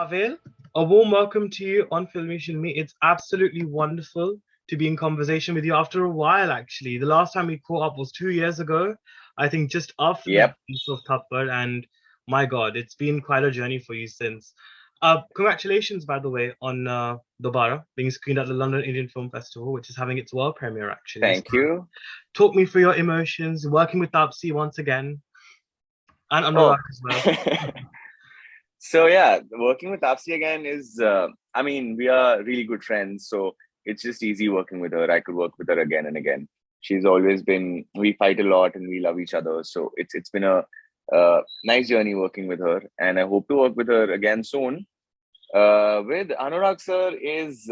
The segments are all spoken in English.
Pavail, a warm welcome to you on Filme Shilmy. It's absolutely wonderful to be in conversation with you after a while, actually. The last time we caught up was 2 years ago, I think just after the Yep. release of Thappad, and my God, it's been quite a journey for you since. Congratulations, by the way, on Dobaaraa being screened at the London Indian Film Festival, which is having its world premiere, actually. So, Thank you. talk me through your emotions, working with Taapsee once again, and Anurag Oh, as well. so yeah, working with Taapse again is, I mean, we are really good friends. So it's just easy working with her. I could work with her again and again. She's always been, we fight a lot and we love each other. So it's been a nice journey working with her. And I hope to work with her again soon. With Anurag sir is,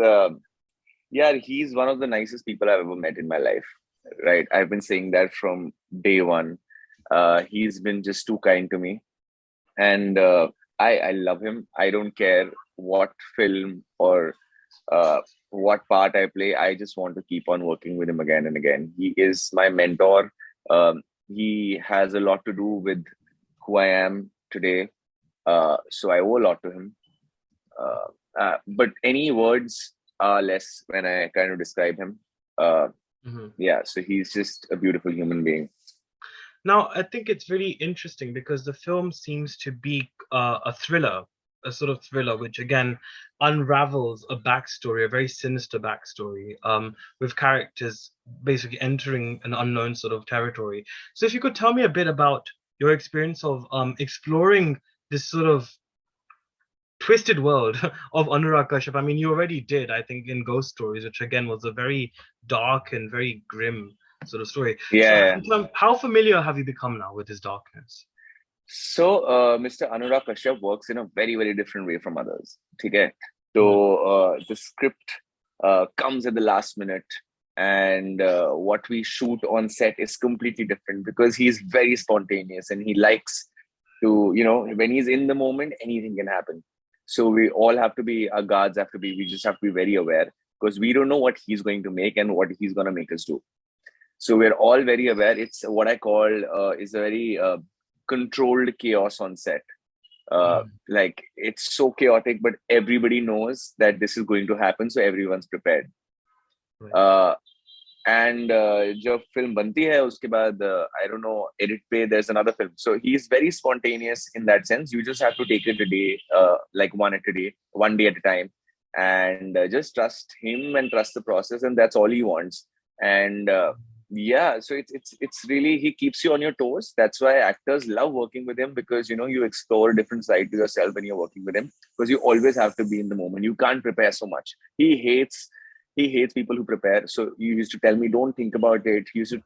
yeah, he's one of the nicest people I've ever met in my life. Right. I've been saying that from day one. He's been just too kind to me, and I love him. I don't care what film or uh, what part I play. I just want to keep on working with him again and again. He is my mentor. He has a lot to do with who I am today. So I owe a lot to him. Uh, but any words are less when I kind of describe him. Uh, Mhm. yeah, so he's just a beautiful human being. Now, I think it's really interesting because the film seems to be a thriller, a sort of thriller, which again unravels a backstory, a very sinister backstory, with characters basically entering an unknown sort of territory. So, if you could tell me a bit about your experience of exploring this sort of twisted world of Anurag Kashyap. I mean, you already did, I think, in Ghost Stories, which again was a very dark and very grim sort of story. So, Yeah. how familiar have you become now with his darkness? So, Mr. Anurag Kashyap works in a very, very different way from others. Okay. Mhm. So, the script comes at the last minute, and what we shoot on set is completely different because he's very spontaneous and he likes to, when he's in the moment, anything can happen. So, we all have to be, our guards have to be, we just have to be very aware because we don't know what he's going to make and what he's going to make us do. So we're all very aware. It's what I call is a very controlled chaos on set. Mhm. Like it's so chaotic, but everybody knows that this is going to happen, so everyone's prepared. Right. Uh, and जब film बनती है उसके बाद I don't know edit पे there's another film. So he's very spontaneous in that sense. You just have to take it a day, like one day at a time, and just trust him and trust the process, and that's all he wants. And yeah, so it's really he keeps you on your toes. That's why actors love working with him because you explore a different side to yourself when you're working with him because you always have to be in the moment. You can't prepare so much. He hates people who prepare. So you used to tell me, don't think about it. He used to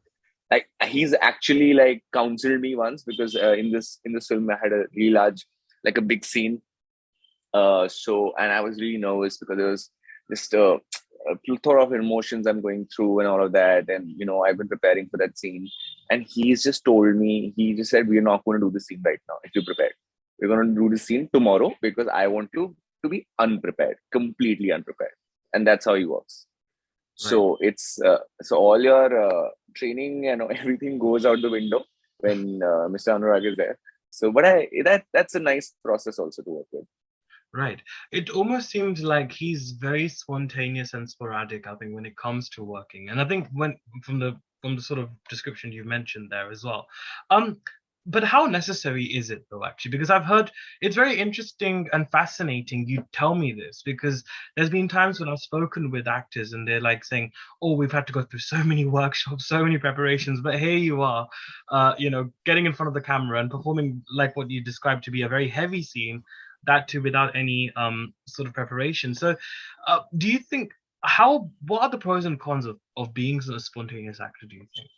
like he's actually like counseled me once because in this film I had a really large, like a big scene. So and I was really nervous because there was just a plethora of emotions I'm going through and all of that. And I've been preparing for that scene. And he's just told me, he just said, we're not going to do the scene right now if you're prepared. We're going to do the scene tomorrow because I want you to be unprepared, completely unprepared. And that's how he works. Right. So it's so all your training and everything goes out the window when Mr. Anurag is there. So, but that's a nice process also to work with. Right. It almost seems like he's very spontaneous and sporadic, I think, when it comes to working. And I think when from the sort of description you mentioned there as well. Um, but how necessary is it though, actually? Because I've heard it's very interesting and fascinating you tell me this because there's been times when I've spoken with actors and they're like saying, "Oh, we've had to go through so many workshops, so many preparations, but here you are, getting in front of the camera and performing like what you described to be a very heavy scene, that too without any sort of preparation." So, do you think what are the pros and cons of being a spontaneous actor? Do you think?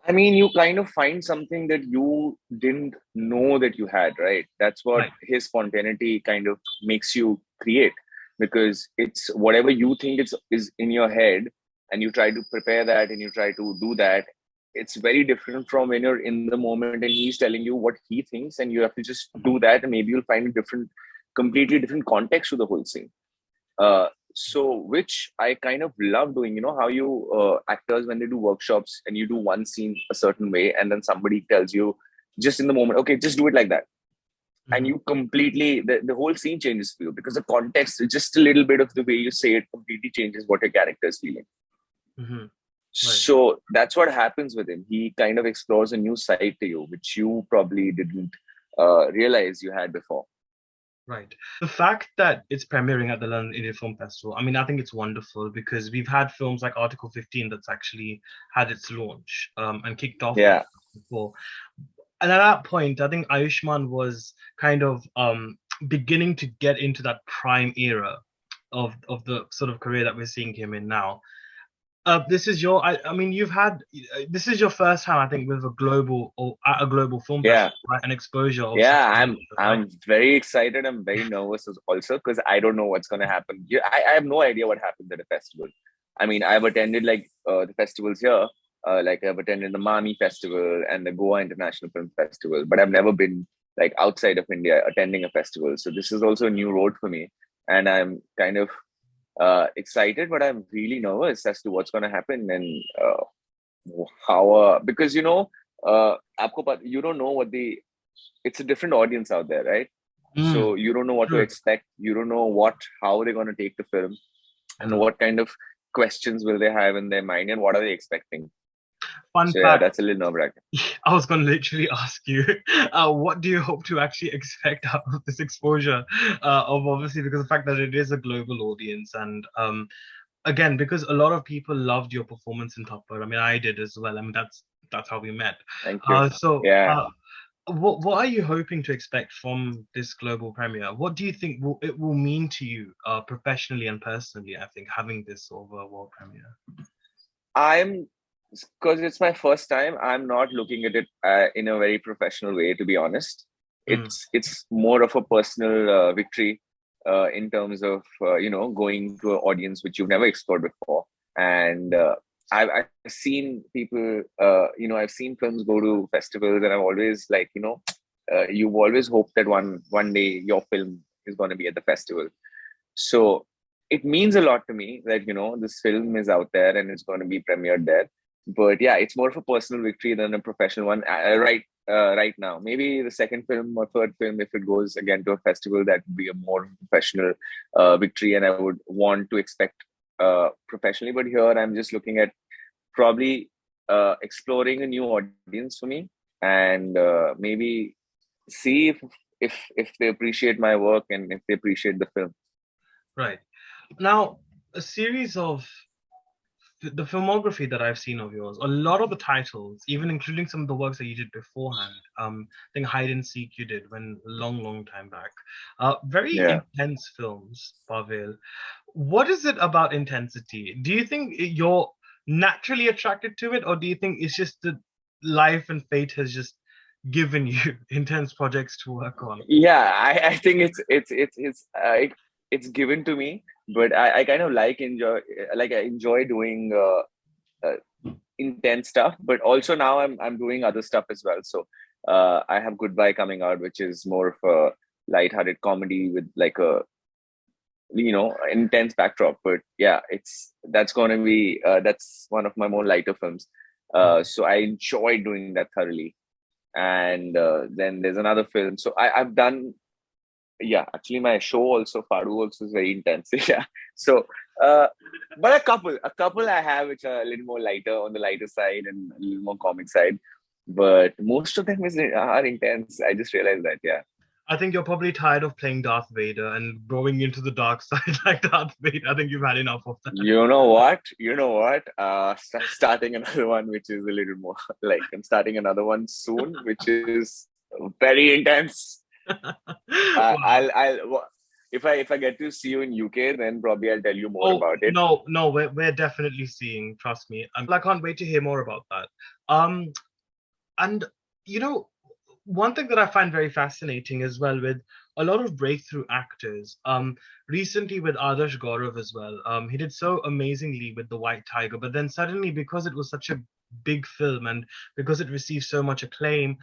I mean, you kind of find something that you didn't know that you had, right? That's what Right. his spontaneity kind of makes you create because it's whatever you think is in your head and you try to prepare that and you try to do that. It's very different from when you're in the moment and he's telling you what he thinks and you have to just do that and maybe you'll find a completely different context to the whole scene. So which I kind of love doing. You know how you actors when they do workshops and you do one scene a certain way, and then somebody tells you just in the moment, okay, just do it like that. and you completely the whole scene changes for you because the context, just a little bit of the way you say it completely changes what your character is feeling. Mm-hmm. Right. So that's what happens with him. He kind of explores a new side to you, which you probably didn't realize you had before. Right. The fact that it's premiering at the London Indie Film Festival, I mean, I think it's wonderful because we've had films like Article 15 that's actually had its launch and kicked off Yeah. before. And at that point, I think Ayushmann was kind of beginning to get into that prime era of the sort of career that we're seeing him in now. This is your, I mean, this is your first time, I think, with a global or at a global film Yeah. festival, right? An exposure of such Yeah, a right? I'm very excited. I'm very nervous also because I don't know what's gonna happen. I have no idea what happens at a festival. I mean, I've attended like the festivals here, like I've attended the Mami Festival and the Goa International Film Festival, but I've never been like outside of India attending a festival. So this is also a new road for me, and I'm kind of excited, but I'm really nervous as to what's gonna happen and how because you don't know what the it's a different audience out there, right? So you don't know what to True. expect. You don't know how they're going to take the film, and No. what kind of questions will they have in their mind, and what are they expecting. Fun So yeah, fact, that's a little nerve-wracking. I was going to literally ask you, what do you hope to actually expect out of this exposure? Of obviously because the fact that it is a global audience, and again because a lot of people loved your performance in Thappad. I mean, I did as well. I mean, that's how we met. Thank you. So, Yeah, what are you hoping to expect from this global premiere? What do you think it will mean to you, professionally and personally? I think having this sort of a world premiere. I'm because it's my first time. I'm not looking at it in a very professional way, to be honest. It's more of a personal victory in terms of going to an audience which you've never explored before, and I've seen people, I've seen films go to festivals, and I've always like, you've always hoped that one day your film is going to be at the festival. So it means a lot to me that, this film is out there and it's going to be premiered there. But yeah, it's more of a personal victory than a professional one. Right now, maybe the second film or third film, if it goes again to a festival, that would be a more professional victory, and I would want to expect professionally. But here, I'm just looking at probably exploring a new audience for me, and maybe see if they appreciate my work and if they appreciate the film. Right. Now, a series of the filmography that I've seen of yours, a lot of the titles, even including some of the works that you did beforehand, I think Hide and Seek you did when long time back. Very Yeah. intense films, Pavail. What is it about intensity? Do you think you're naturally attracted to it, or do you think it's just that life and fate has just given you intense projects to work on? Yeah, I think it's given to me, but I kind of I enjoy doing intense stuff, but also now I'm doing other stuff as well. So I have Goodbye coming out, which is more of a light-hearted comedy with like a intense backdrop. But yeah, that's going to be that's one of my more lighter films. So I enjoy doing that thoroughly. And then there's another film. So I've done, yeah, actually my show also, Padu also is very intense. Yeah. So, but a couple I have which are a little more lighter, on the lighter side, and a little more comic side. But most of them are intense. I just realized that, yeah. I think you're probably tired of playing Darth Vader and going into the dark side like Darth Vader. I think you've had enough of that. You know what? Starting another one, which is a little more like I'm starting another one soon, which is very intense. Wow. If I get to see you in UK, then probably I'll tell you more about it. No, we're definitely seeing. Trust me, and I can't wait to hear more about that. And one thing that I find very fascinating as well with a lot of breakthrough actors, recently with Adarsh Gaurav as well, he did so amazingly with The White Tiger, but then suddenly, because it was such a big film and because it received so much acclaim,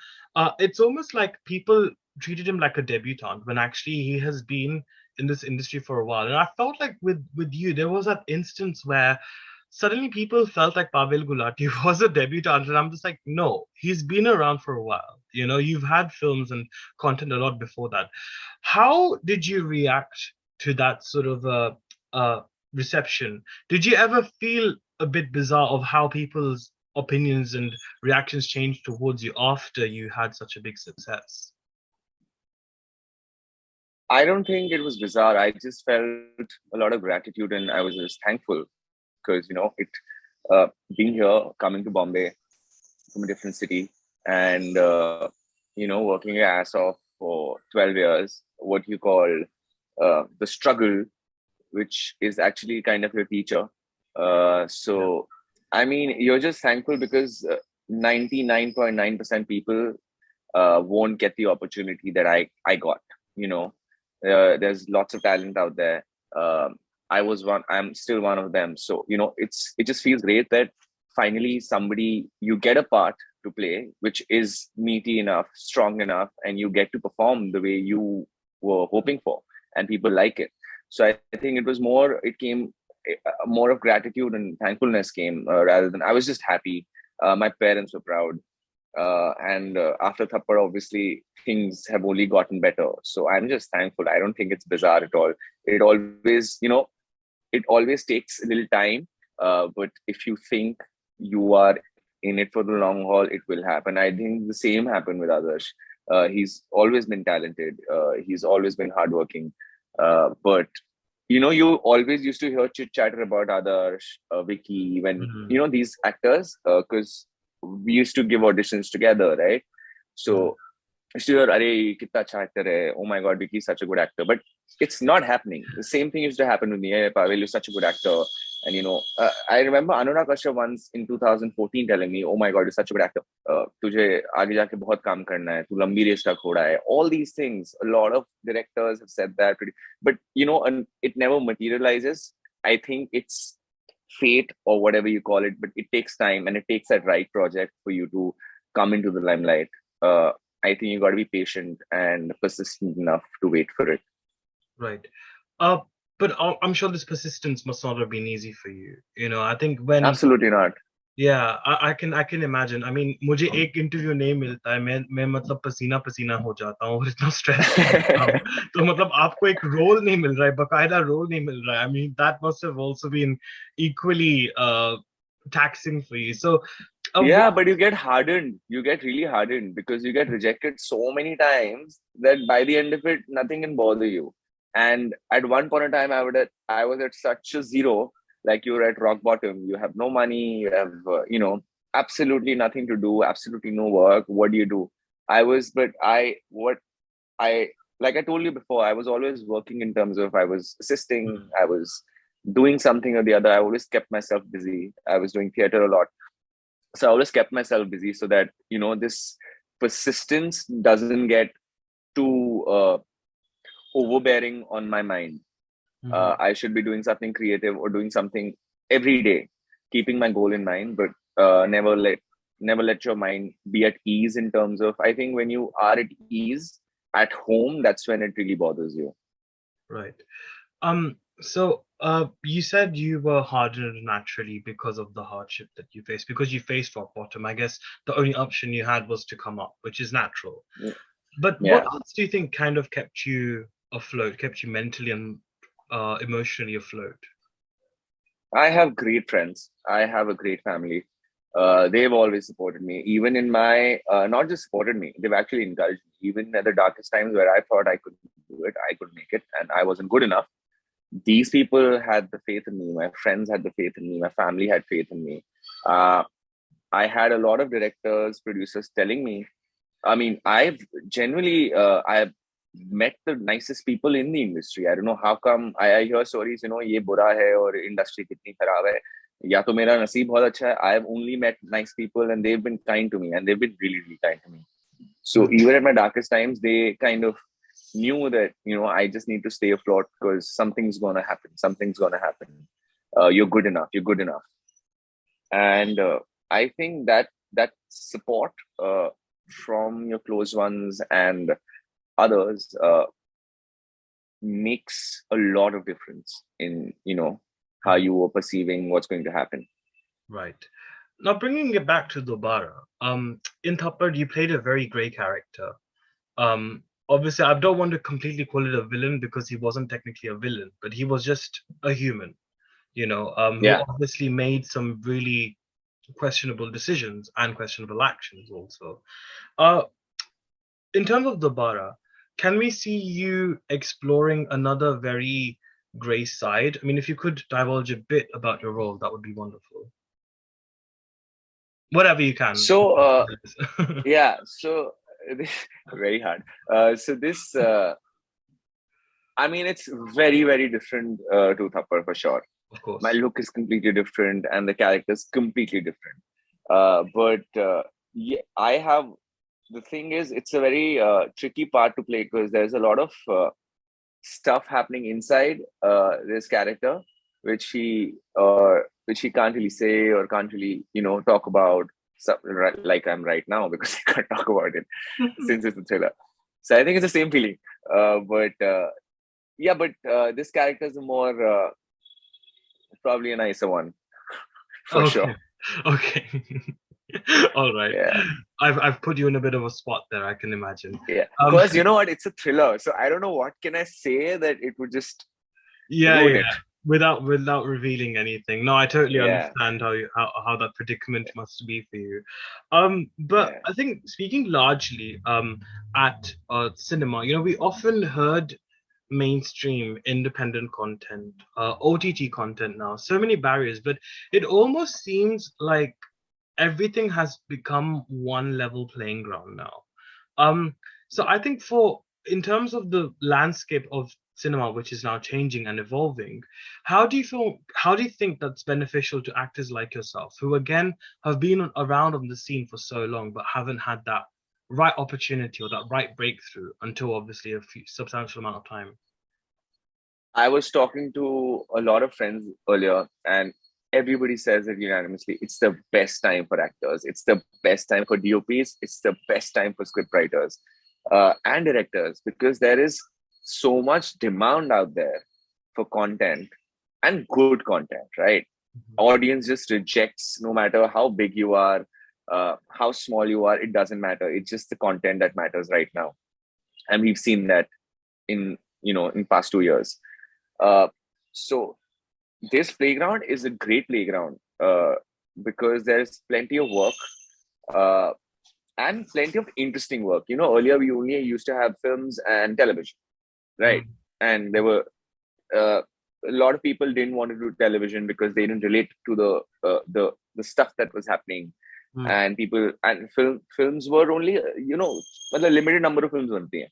it's almost like people treated him like a debutant when actually he has been in this industry for a while. And I felt like with you, there was that instance where suddenly people felt like Pavail Gulati was a debutant, and I'm just like, no, he's been around for a while. You know, you've had films and content a lot before that. How did you react to that sort of uh, reception? Did you ever feel a bit bizarre of how people's opinions and reactions changed towards you after you had such a big success? I don't think it was bizarre. I just felt a lot of gratitude and I was just thankful because, uh, being here, coming to Bombay from a different city and, working your ass off for 12 years, what you call the struggle, which is actually kind of your teacher. Yeah. So, I mean, you're just thankful because 99.9% people won't get the opportunity that I got. You know, there's lots of talent out there. I was one. I'm still one of them. So it just feels great that finally somebody you get a part to play, which is meaty enough, strong enough, and you get to perform the way you were hoping for, and people like it. So I think it was more. It came more of gratitude and thankfulness came rather than I was just happy. My parents were proud and after Thappad, obviously things have only gotten better. So I'm just thankful. I don't think it's bizarre at all. It always, it always takes a little time. But if you think you are in it for the long haul, it will happen. I think the same happened with Adarsh. He's always been talented. He's always been hardworking. But you always used to hear chit chatter about Adarsh, Vicky, when Mhm. these actors, because we used to give auditions together, right? Mhm. So used to hear, "Arey, kitna acha actor hai. Oh my God, Vicky is such a good actor." But it's not happening. The same thing used to happen with me. Hey, Pavel, you're such a good actor. And I remember Anurag Kashyap once in 2014 telling me, "Oh my God, you're such a good actor. तुझे आगे जाके बहुत काम करना है. तू लंबी race का घोड़ा है." All these things. A lot of directors have said that, but and it never materializes. I think it's fate or whatever you call it, but it takes time and it takes that right project for you to come into the limelight. Uh, I think you got to be patient and persistent enough to wait for it. Right. Uh, but I'm sure this persistence must not have been easy for you. You know, I think when Absolutely not. yeah, I can imagine. I mean, मुझे एक interview नहीं मिलता है, मैं मतलब पसीना पसीना हो जाता हूँ और इतना स्ट्रेस में होता हूँ, तो मतलब आपको एक रोल नहीं मिल रहा है, बकायदा रोल नहीं मिल रहा है. I mean, that must have also been equally taxing for you. So, Yeah, what? but you get hardened. You get really hardened because you get rejected so many times that by the end of it, nothing can bother you. And at one point in time, I was at such a zero, like you're at rock bottom. You have no money. You have absolutely nothing to do. Absolutely no work. What do you do? But I like I told you before, I was always working in terms of I was assisting. Mhm. I was doing something or the other. I always kept myself busy. I was doing theater a lot, so I always kept myself busy so that this persistence doesn't get too overbearing on my mind. Mhm. I should be doing something creative or doing something every day, keeping my goal in mind, but never let your mind be at ease in terms of, I think when you are at ease at home, that's when it really bothers you. Right. So, you said you were hardened naturally because of the hardship that you faced, because you faced rock bottom. I guess the only option you had was to come up, which is natural. But what Yeah, else do you think kind of kept you afloat, kept you mentally and emotionally afloat? I have great friends. I have a great family. They've always supported me, even in my not just supported me. They've actually encouraged me, even at the darkest times where I thought I could do it, I could make it, and I wasn't good enough. These people had the faith in me. My friends had the faith in me. My family had faith in me. Uh, I had a lot of directors, producers telling me. I mean, I've met the nicest people in the industry. I don't know how come I hear stories, ये बुरा है और industry कितनी खराब है. या तो मेरा नसीब बहुत अच्छा है. I've only met nice people and they've been kind to me and they've been really, really kind to me. So Mhm. even at my darkest times, they kind of knew that, I just need to stay afloat because something's going to happen. Something's going to happen. You're good enough. You're good enough. And I think that support from your close ones and others makes a lot of difference in how you were perceiving what's going to happen. Right. Now, bringing it back to Dobaaraa, in Thappad, you played a very great character. Obviously, I don't want to completely call it a villain because he wasn't technically a villain, but he was just a human, who Yeah. obviously made some really questionable decisions and questionable actions also. Uh, in terms of Dobaaraa, can we see you exploring another very grey side? I mean, if you could divulge a bit about your role, that would be wonderful. Whatever you can. So yeah, so this very hard. So this I mean, it's very, very different to Thappad for sure. Of My course. look is completely different, and the character is completely different. But yeah, I have the thing is, it's a very tricky part to play because there's a lot of stuff happening inside this character, which he can't really say or can't really talk about, like I'm right now because I can't talk about it since it's a thriller. So I think it's the same feeling. But yeah, but this character is a more probably a nicer one for sure. Okay. Okay. All right. Yeah, I've put you in a bit of a spot there, I can imagine. yeah. Um, Because you know what, it's a thriller, so I don't know what can I say that it would just yeah, ruin yeah. it. Without revealing anything. No, I totally Yeah, understand how that predicament must be for you. But yeah. I think speaking largely at cinema, we often heard mainstream independent content, OTT content now, so many barriers, but it almost seems like everything has become one level playing ground now. So I think in terms of the landscape of cinema, which is now changing and evolving, how do you think that's beneficial to actors like yourself, who again have been around on the scene for so long, but haven't had that right opportunity or that right breakthrough until obviously a few substantial amount of time? I was talking to a lot of friends earlier, and everybody says it unanimously. It's the best time for actors. It's the best time for DOPs. It's the best time for scriptwriters and directors because there is so much demand out there for content and good content, right? Mhm. Audience just rejects no matter how big you are, how small you are. It doesn't matter. It's just the content that matters right now, and we've seen that in in past 2 years. Uh, so this playground is a great playground because there's plenty of work uh, and plenty of interesting work. Earlier we only used to have films and television, right? Mm, And there were uh, a lot of people didn't want to do television because they didn't relate to the stuff that was happening. mm, And films were only मतलब limited number of films बनती हैं.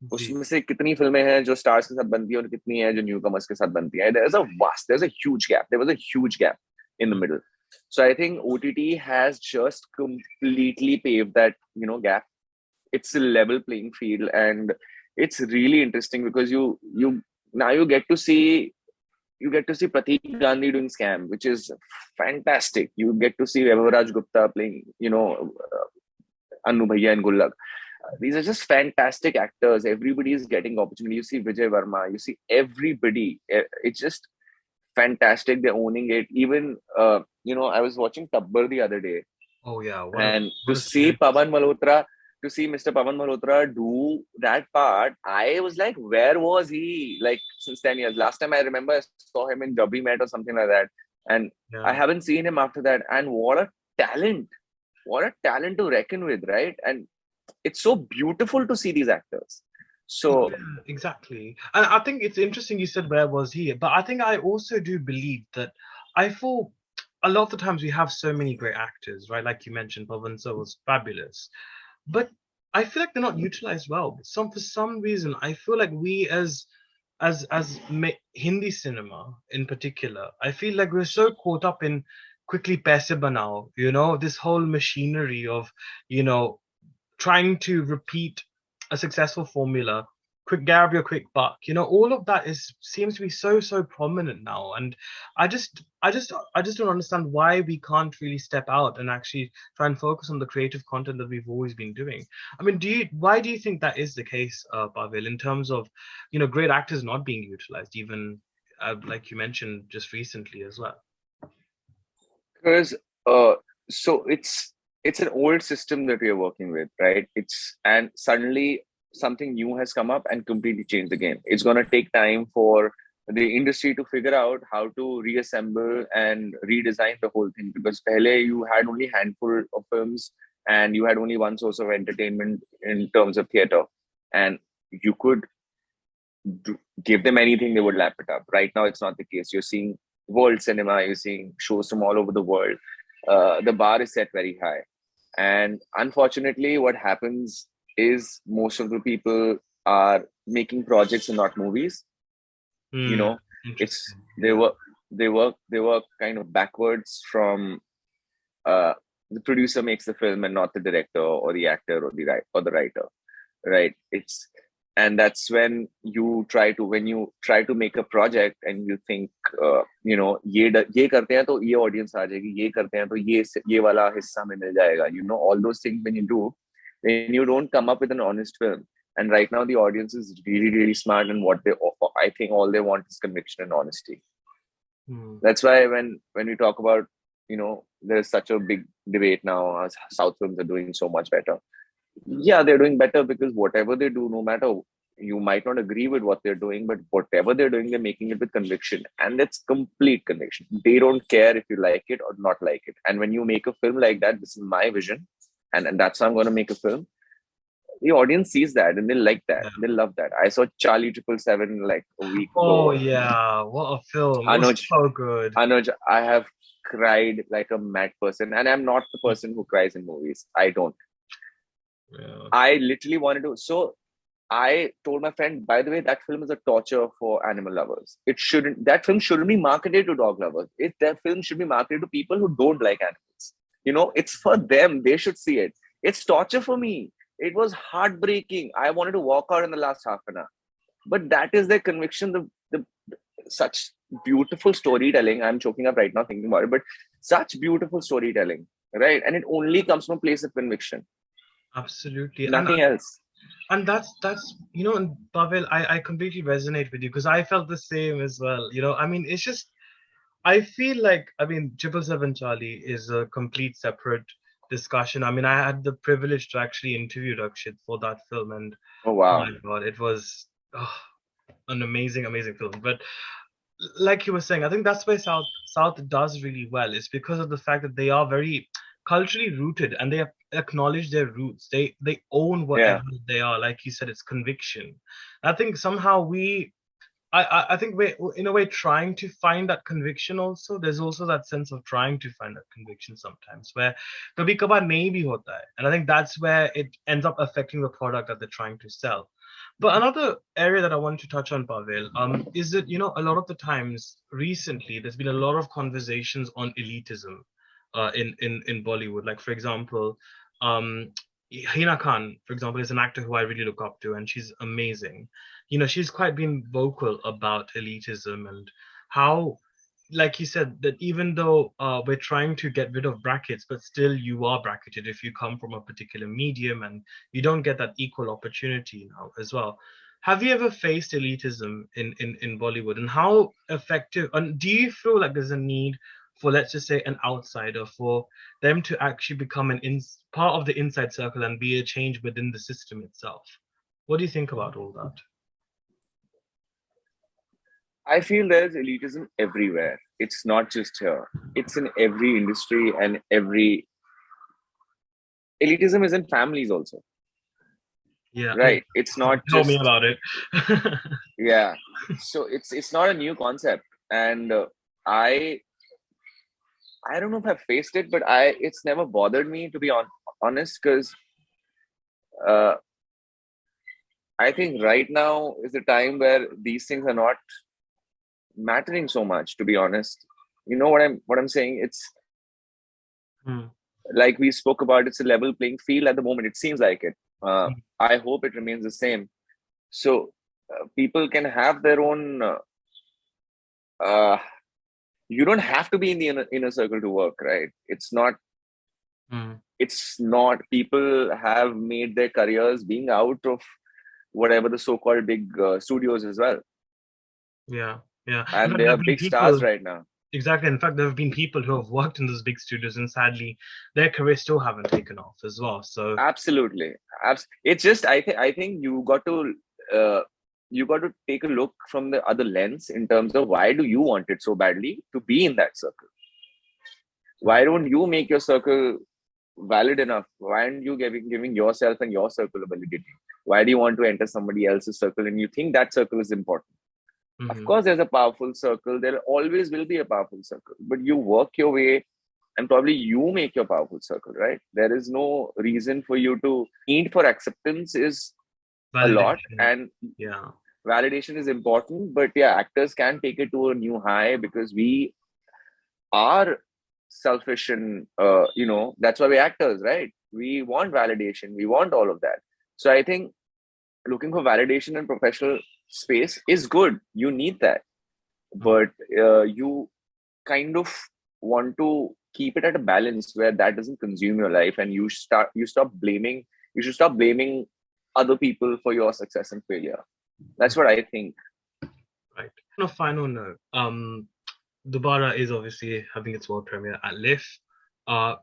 जी. उसमें से कितनी फिल्में हैं जो stars के साथ बनती है और कितनी है जो न्यू कमर्स के साथ बनती है. There's a huge gap. There was a huge gap in the middle. So I think OTT has just completely paved that gap. It's a level playing field, and it's really interesting because you now you get to see Pratik Gandhi doing Scam, which is fantastic. You get to see Raj Gupta playing Annu Bhaiya and Gullak. These are just fantastic actors. Everybody is getting opportunity. You see Vijay Verma, you see everybody. It's just fantastic. They're owning it. Even I was watching Tabbar the other day, Oh yeah, and what a to see Mr. Pavan Malhotra do that part, I was like, where was he? Like since 10 years. Last time I remember, I saw him in Dubby Met or something like that, and I yeah. haven't seen him after that. And what a talent! What a talent to reckon with, right? And it's so beautiful to see these actors. So Yeah, exactly. And I think it's interesting you said where was he, but I think I also do believe that I feel a lot of the times we have so many great actors, right? Like you mentioned, Pavan was fabulous, but I feel like they're not utilized well. For some reason, I feel like we Hindi cinema in particular, I feel like we're so caught up in quickly paise banao, this whole machinery of, you know, trying to repeat a successful formula, quick grab your quick buck. All of that seems to be so prominent now, and I just don't understand why we can't really step out and actually try and focus on the creative content that we've always been doing. I mean, why do you think that is the case, Pavil, in terms of great actors not being utilized even like you mentioned just recently as well. Because so it's an old system that we are working with, right? And suddenly something new has come up and completely changed the game. It's going to take time for the industry to figure out how to reassemble and redesign the whole thing, because pehle you had only handful of films and you had only one source of entertainment in terms of theater, and you could give them anything, they would lap it up. Right now, it's not the case. You're seeing world cinema, you're seeing shows from all over the world. The bar is set very high. And unfortunately, what happens is most of the people are making projects and not movies. You Hmm. know, it's Interesting. they Yeah. work they work kind of backwards from the producer makes the film and not the director or the actor or the writer, right? It's and that's when you try to make a project and you think ये करते हैं तो ये audience आ जाएगी, ये करते हैं तो ये वाला हिस्सा में मिल जाएगा, all those things. When you do, when you don't come up with an honest film, and right now the audience is really really smart, and I think all they want is conviction and honesty. Hmm. That's why when we talk about, there's such a big debate now as South films are doing so much better. Yeah, they're doing better because whatever they do, no matter, you might not agree with what they're doing, but whatever they're doing, they're making it with conviction, and that's complete conviction. They don't care if you like it or not like it. And when you make a film like that, this is my vision, and that's how I'm going to make a film. The audience sees that and they like that. Yeah. They love that. I saw Charlie 777 like a week Oh ago. yeah, what a film! It was Anuj, so good. Anuj, I have cried like a mad person, and I'm not the person who cries in movies. I don't. Yeah. I literally wanted to. So I told my friend, by the way, that film is a torture for animal lovers. It shouldn't. That film shouldn't be marketed to dog lovers. That film should be marketed to people who don't like animals. It's for them. They should see it. It's torture for me. It was heartbreaking. I wanted to walk out in the last half an hour. But that is their conviction. The such beautiful storytelling. I'm choking up right now thinking about it, but such beautiful storytelling, right? And it only comes from a place of conviction, Absolutely. nothing else. And that's and Pavel, I completely resonate with you because I felt the same as well. I mean, it's just I feel like, I mean, 777 Charlie is a complete separate discussion. I mean, I had the privilege to actually interview Rakshit for that film, and Oh oh wow. my God, it was an amazing, amazing film. But like you were saying, I think that's why South does really well. It's because of the fact that they are very culturally rooted and they acknowledge their roots. They own whatever Yeah. they are. Like you said, it's conviction. I think somehow I think we're in a way trying to find that conviction also. There's also that sense of trying to find that conviction sometimes where kabhi kabhar nahi bhi hota hai. And I think that's where it ends up affecting the product that they're trying to sell. But another area that I want to touch on, Pavel, is that, a lot of the times recently there's been a lot of conversations on elitism in Bollywood. Like, for example, um, Hina Khan, for example, is an actor who I really look up to, and she's amazing. She's quite been vocal about elitism and how, like you said, that even though we're trying to get rid of brackets, but still you are bracketed if you come from a particular medium and you don't get that equal opportunity now as well. Have you ever faced elitism in Bollywood, and how effective, and do you feel like there's a need for, let's just say, an outsider, for them to actually become part of the inside circle and be a change within the system itself? What do you think about all that? I feel there's elitism everywhere. It's not just here. It's in every industry and every elitism is in families also. Yeah. Oh, Right. It's not tell me just about it. yeah. So it's not a new concept. And I don't know if I've faced it, but it's never bothered me, to be honest, because uh I think right now is the time where these things are not mattering so much, to be honest. You know what I'm saying? It's Hmm. like we spoke about, it's a level playing field at the moment. It seems like it. I hope it remains the same. So people can have their own. Uh, you don't have to be in the inner circle to work, right? It's not. Hmm. It's not. People have made their careers being out of whatever the so-called big studios as well. Yeah. Yeah. In and fact, they there are have been big stars people. right now. Exactly. In fact, there have been people who have worked in those big studios, and sadly, their careers still haven't taken off as well. So Absolutely. It's just I think uh, you got to take a look from the other lens in terms of why do you want it so badly to be in that circle? Why don't you make your circle valid enough? Why aren't you giving yourself and your circle a validity? Why do you want to enter somebody else's circle and you think that circle is important? Of mhm. course, there's a powerful circle. There always will be a powerful circle, but you work your way and probably you make your powerful circle, right? There is no reason for you to need for acceptance is a lot, Validation. and Yeah. validation is important. But yeah, actors can take it to a new high because we are selfish and that's why we're actors, right? We want validation, we want all of that. So I think looking for validation in professional space is good. You need that, Mm. but you kind of want to keep it at a balance where that doesn't consume your life, and you should stop blaming other people for your success and failure. That's what I think. Right. On a final note, Dobaaraa is obviously having its world premiere at LIFF.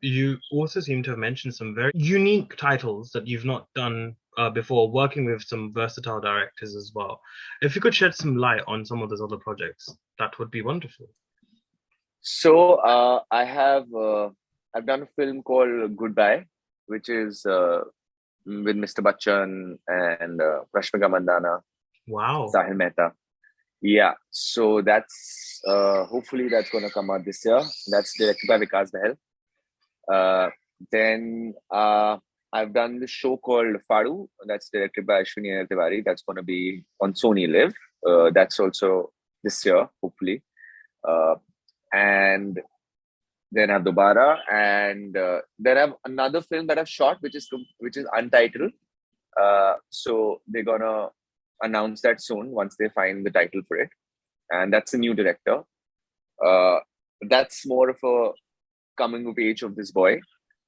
You also seem to have mentioned some very unique titles that you've not done before, working with some versatile directors as well. If you could shed some light on some of those other projects, that would be wonderful. So I've done a film called Goodbye, which is with Mr. Bachchan and Rashmika Mandana, Wow. Sahil Mehta. Yeah, so that's hopefully that's going to come out this year. That's directed by Vikas Behel. Then I've done this show called Fadu. That's directed by Ashwini Nair Tiwari. That's going to be on Sony Live. That's also this year, hopefully. Uh, and then I have Dobaaraa, and then I have another film that I've shot, which is untitled. So they're gonna announce that soon once they find the title for it, and that's a new director. Uh, that's more of a coming of age of this boy.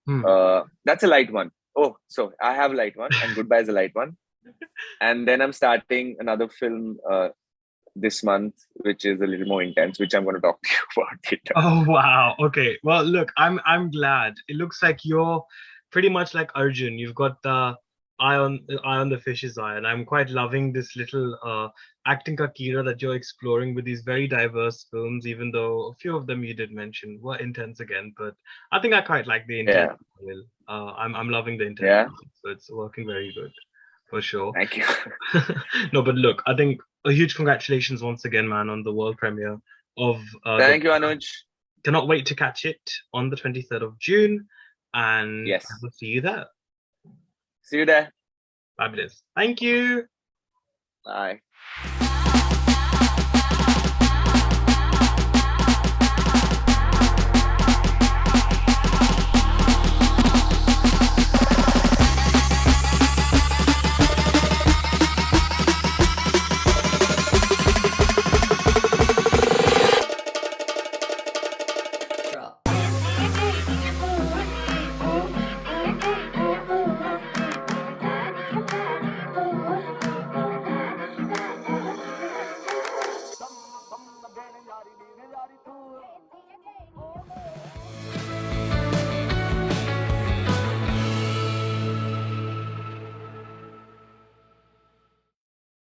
Hmm. That's a light one. Oh, so I have a light one, and Goodbye is a light one. And then I'm starting another film this month, which is a little more intense, which I'm going to talk to you about later. Oh wow. Okay. Well, look, I'm glad. It looks like you're pretty much like Arjun. You've got the eye on the fish's eye, and I'm quite loving this little acting kakira that you're exploring with these very diverse films. Even though a few of them you did mention were intense again, but I think I quite like the intent. Yeah, I'm loving the intent, yeah. so it's working very good for sure. Thank you. No, but look, I think a huge congratulations once again, man, on the world premiere of the. Thank you, Anuj. Cannot wait to catch it on the 23rd of June, and I Yes. will see you there. See you there. Fabulous. Thank you. Bye.